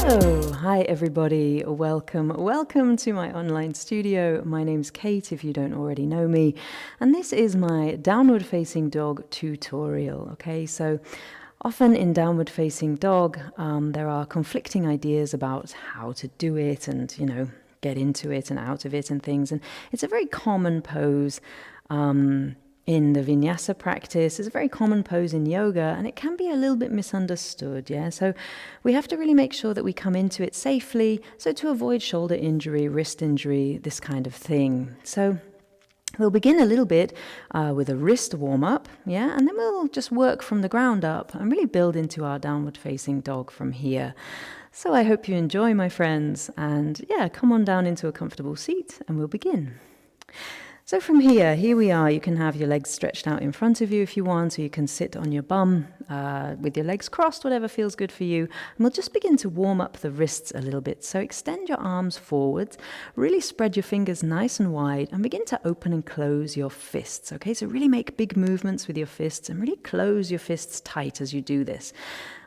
Hello, hi everybody, welcome to my online studio. My name's Kate if you don't already know me, and this is my downward facing dog tutorial. Okay, so often in downward facing dog there are conflicting ideas about how to do it and get into it and out of it and things, and it's a very common pose in the vinyasa practice. Is a very common pose in yoga, and it can be a little bit misunderstood, so we have to really make sure that we come into it safely, so to avoid shoulder injury, wrist injury, this kind of thing. So we'll begin a little bit with a wrist warm-up, and then we'll just work from the ground up and really build into our downward facing dog from here. So I hope you enjoy, my friends, and come on down into a comfortable seat and we'll begin. So from here we are. You can have your legs stretched out in front of you if you want, or you can sit on your bum with your legs crossed, whatever feels good for you. And we'll just begin to warm up the wrists a little bit. So extend your arms forwards, really spread your fingers nice and wide, and begin to open and close your fists. Okay, so really make big movements with your fists and really close your fists tight as you do this.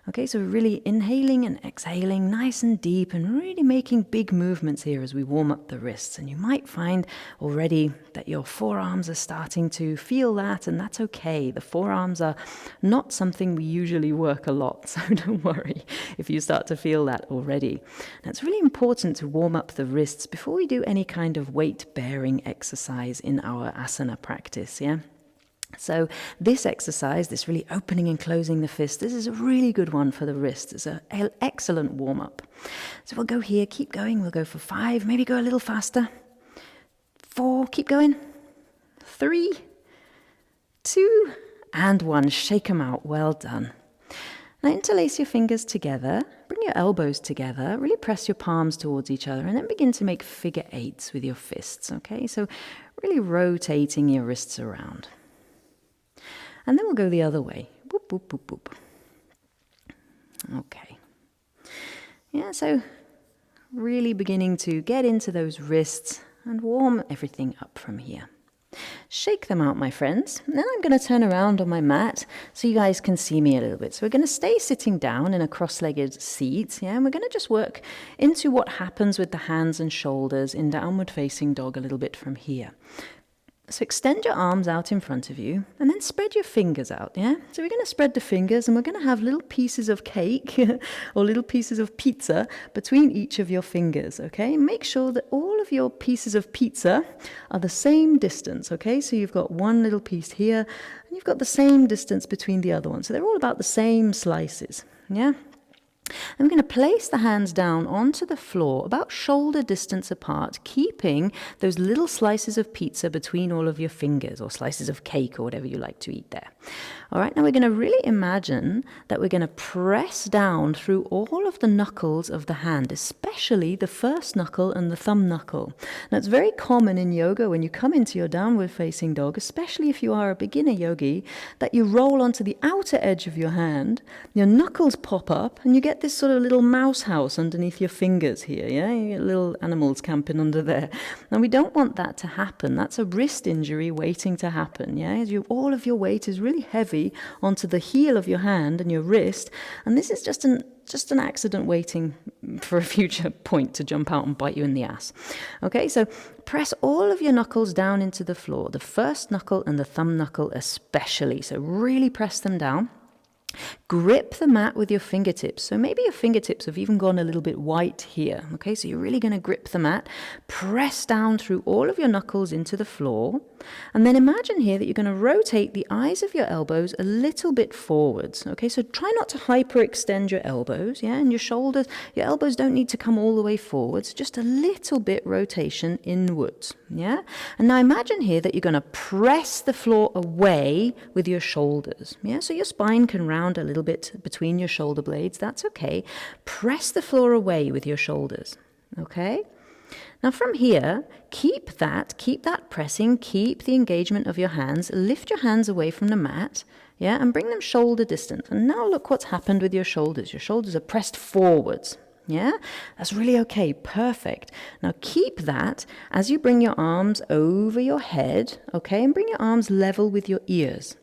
Okay, so really inhaling and exhaling nice and deep and really making big movements here as we warm up the wrists. And you might find already that your forearms are starting to feel that, and that's okay. The forearms are not something we usually work a lot, so don't worry if you start to feel that already. Now, it's really important to warm up the wrists before we do any kind of weight-bearing exercise in our asana practice, So this exercise, this really opening and closing the fist, this is a really good one for the wrist. It's an excellent warm-up. So we'll go here, keep going. We'll go for 5, maybe go a little faster. 4, keep going. 3, 2, and 1. Shake them out. Well done. Now interlace your fingers together. Bring your elbows together. Really press your palms towards each other, and then begin to make figure 8s with your fists. Okay, so really rotating your wrists around. And then we'll go the other way. Boop, boop, boop, boop. Okay. So really beginning to get into those wrists and warm everything up from here. Shake them out, my friends. Then I'm going to turn around on my mat so you guys can see me a little bit. So we're going to stay sitting down in a cross-legged seat, and we're going to just work into what happens with the hands and shoulders in downward facing dog a little bit from here. So extend your arms out in front of you and then spread your fingers out, So we're going to spread the fingers, and we're going to have little pieces of cake or little pieces of pizza between each of your fingers, okay? Make sure that all of your pieces of pizza are the same distance, okay? So you've got one little piece here and you've got the same distance between the other ones. So they're all about the same slices, I'm going to place the hands down onto the floor about shoulder distance apart, keeping those little slices of pizza between all of your fingers, or slices of cake, or whatever you like to eat there. All right, now we're going to really imagine that we're going to press down through all of the knuckles of the hand, especially the first knuckle and the thumb knuckle. Now, it's very common in yoga when you come into your downward facing dog, especially if you are a beginner yogi, that you roll onto the outer edge of your hand, your knuckles pop up, and you get this sort of little mouse house underneath your fingers here, You get little animals camping under there. Now, we don't want that to happen. That's a wrist injury waiting to happen, All of your weight is really heavy onto the heel of your hand and your wrist, and this is just an accident waiting for a future point to jump out and bite you in the ass. Okay, so press all of your knuckles down into the floor, the first knuckle and the thumb knuckle especially. So really press them down. Grip the mat with your fingertips. So maybe your fingertips have even gone a little bit white here. Okay, so you're really going to grip the mat, press down through all of your knuckles into the floor, and then imagine here that you're going to rotate the eyes of your elbows a little bit forwards. Okay, so try not to hyperextend your elbows, and your shoulders, your elbows don't need to come all the way forwards, just a little bit rotation inwards, And now imagine here that you're going to press the floor away with your shoulders, So your spine can round a little bit between your shoulder blades. That's okay. Press the floor away with your shoulders, okay? Now from here, keep that pressing, keep the engagement of your hands, lift your hands away from the mat, and bring them shoulder distance. And now look what's happened with your shoulders. Your shoulders are pressed forwards, That's really okay, perfect. Now keep that as you bring your arms over your head, okay, and bring your arms level with your ears.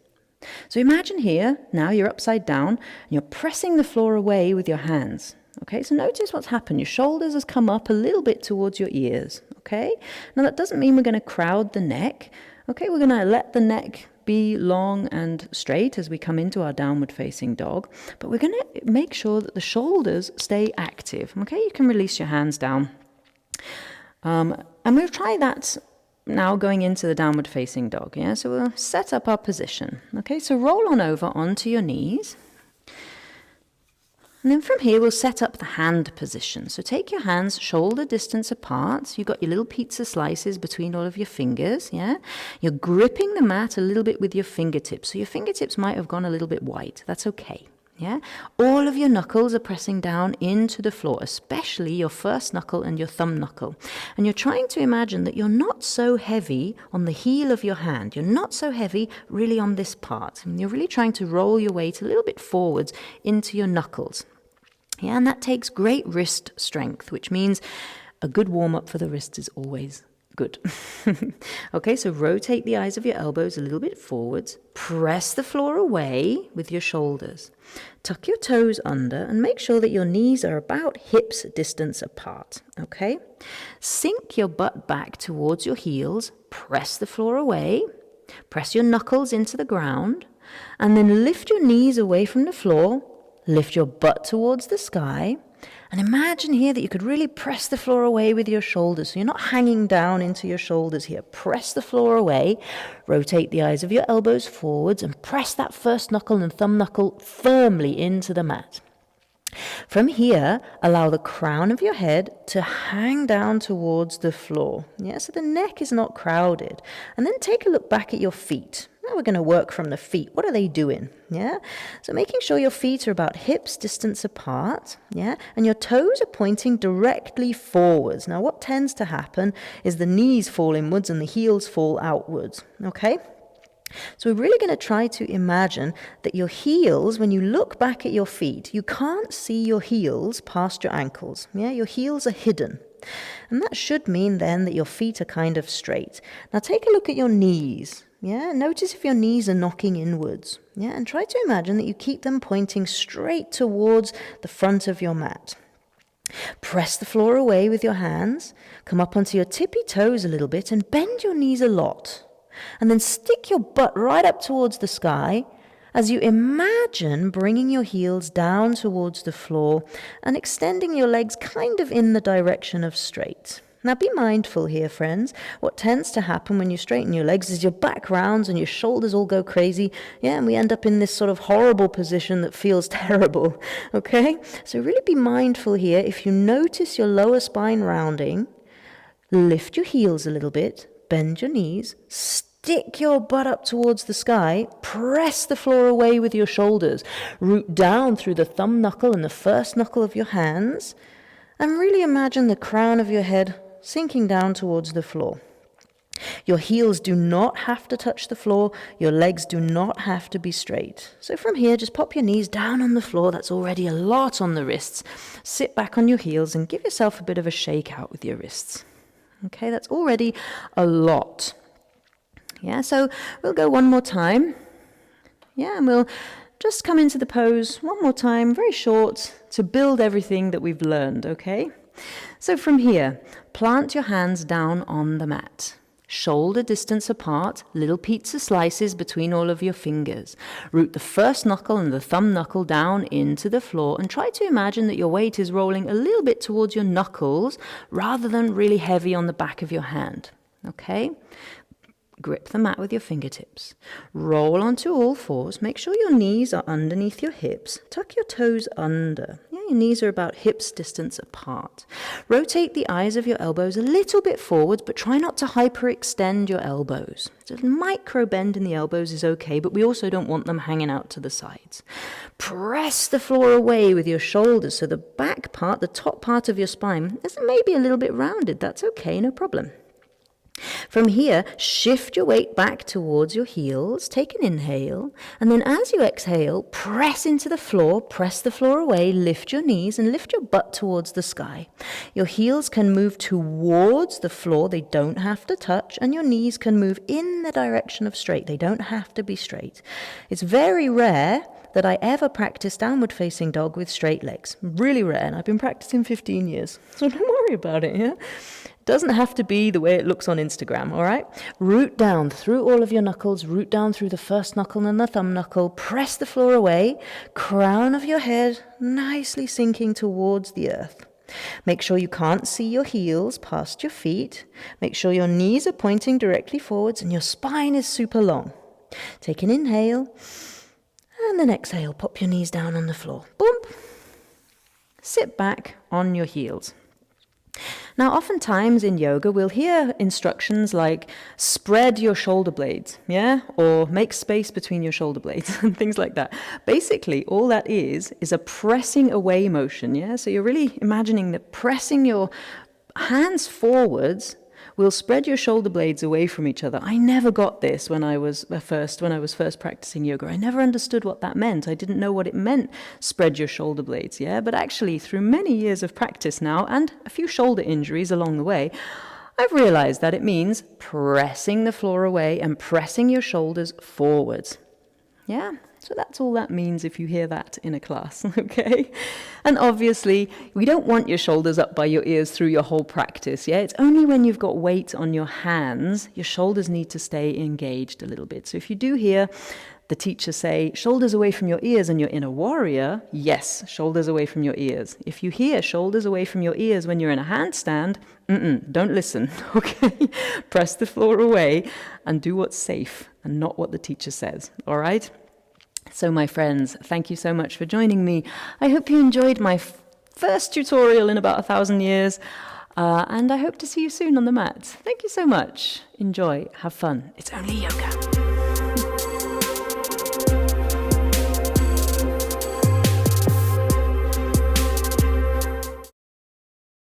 So imagine here, now you're upside down, and you're pressing the floor away with your hands. Okay, so notice what's happened. Your shoulders has come up a little bit towards your ears. Okay, now that doesn't mean we're going to crowd the neck. Okay, we're going to let the neck be long and straight as we come into our downward facing dog, but we're going to make sure that the shoulders stay active. Okay, you can release your hands down. And we'll try that now going into the downward facing dog. Yeah, so we'll set up our position. Okay, so roll on over onto your knees. And then from here, we'll set up the hand position. So take your hands shoulder distance apart. You've got your little pizza slices between all of your fingers, yeah? You're gripping the mat a little bit with your fingertips. So your fingertips might have gone a little bit white. That's okay, yeah? All of your knuckles are pressing down into the floor, especially your first knuckle and your thumb knuckle. And you're trying to imagine that you're not so heavy on the heel of your hand. You're not so heavy really on this part. And you're really trying to roll your weight a little bit forwards into your knuckles. Yeah, and that takes great wrist strength, which means a good warm-up for the wrist is always good. Okay, so rotate the eyes of your elbows a little bit forwards. Press the floor away with your shoulders. Tuck your toes under and make sure that your knees are about hips distance apart. Okay, sink your butt back towards your heels. Press the floor away. Press your knuckles into the ground. And then lift your knees away from the floor. Lift your butt towards the sky, and imagine here that you could really press the floor away with your shoulders, so you're not hanging down into your shoulders here. Press the floor away, rotate the eyes of your elbows forwards, and press that first knuckle and thumb knuckle firmly into the mat. From here, allow the crown of your head to hang down towards the floor. Yeah, so the neck is not crowded. And then take a look back at your feet. Now we're going to work from the feet. What are they doing? Yeah, so making sure your feet are about hips distance apart. Yeah, and your toes are pointing directly forwards. Now what tends to happen is the knees fall inwards and the heels fall outwards. Okay? So we're really going to try to imagine that your heels, when you look back at your feet, you can't see your heels past your ankles. Yeah, your heels are hidden. And that should mean then that your feet are kind of straight. Now take a look at your knees. Yeah, notice if your knees are knocking inwards. Yeah, and try to imagine that you keep them pointing straight towards the front of your mat. Press the floor away with your hands. Come up onto your tippy toes a little bit and bend your knees a lot. And then stick your butt right up towards the sky as you imagine bringing your heels down towards the floor and extending your legs kind of in the direction of straight. Now be mindful here, friends. What tends to happen when you straighten your legs is your back rounds and your shoulders all go crazy. Yeah, and we end up in this sort of horrible position that feels terrible. Okay? So really be mindful here. If you notice your lower spine rounding, lift your heels a little bit, bend your knees, stick your butt up towards the sky, press the floor away with your shoulders, root down through the thumb knuckle and the first knuckle of your hands, and really imagine the crown of your head sinking down towards the floor. Your heels do not have to touch the floor. Your legs do not have to be straight. So from here, just pop your knees down on the floor. That's already a lot on the wrists. Sit back on your heels and give yourself a bit of a shake out with your wrists. Okay, that's already a lot. Yeah, so we'll go one more time. Yeah, and we'll just come into the pose one more time, very short, to build everything that we've learned, okay? So from here, plant your hands down on the mat. Shoulder distance apart, little pizza slices between all of your fingers. Root the first knuckle and the thumb knuckle down into the floor and try to imagine that your weight is rolling a little bit towards your knuckles rather than really heavy on the back of your hand, okay? Grip the mat with your fingertips. Roll onto all fours. Make sure your knees are underneath your hips. Tuck your toes under. Yeah, your knees are about hips distance apart. Rotate the eyes of your elbows a little bit forwards, but try not to hyperextend your elbows. So a micro bend in the elbows is okay, but we also don't want them hanging out to the sides. Press the floor away with your shoulders so the back part, the top part of your spine, is maybe a little bit rounded. That's okay, no problem. From here, shift your weight back towards your heels, take an inhale, and then as you exhale, press into the floor, press the floor away, lift your knees and lift your butt towards the sky. Your heels can move towards the floor, they don't have to touch, and your knees can move in the direction of straight, they don't have to be straight. It's very rare that I ever practice downward facing dog with straight legs. Really rare, and I've been practicing 15 years. So don't worry about it, yeah? It doesn't have to be the way it looks on Instagram, all right? Root down through all of your knuckles, root down through the first knuckle and the thumb knuckle, press the floor away, crown of your head nicely sinking towards the earth. Make sure you can't see your heels past your feet. Make sure your knees are pointing directly forwards and your spine is super long. Take an inhale, and then exhale. Pop your knees down on the floor. Boom. Sit back on your heels. Now, oftentimes in yoga, we'll hear instructions like spread your shoulder blades, yeah? Or make space between your shoulder blades and things like that. Basically, all that is a pressing away motion, yeah? So you're really imagining that pressing your hands forwards will spread your shoulder blades away from each other. I never got this when I was first practicing yoga. I never understood what that meant. I didn't know what it meant, spread your shoulder blades, yeah? But actually, through many years of practice now, and a few shoulder injuries along the way, I've realized that it means pressing the floor away and pressing your shoulders forwards. Yeah? So that's all that means if you hear that in a class, okay? And obviously, we don't want your shoulders up by your ears through your whole practice, yeah? It's only when you've got weight on your hands, your shoulders need to stay engaged a little bit. So if you do hear the teacher say, shoulders away from your ears and you're in a warrior, yes, shoulders away from your ears. If you hear shoulders away from your ears when you're in a handstand, don't listen, okay? Press the floor away and do what's safe and not what the teacher says, all right? So my friends, thank you so much for joining me. I hope you enjoyed my first tutorial in about 1,000 years, and I hope to see you soon on the mat. Thank you so much. Enjoy, have fun. It's only yoga.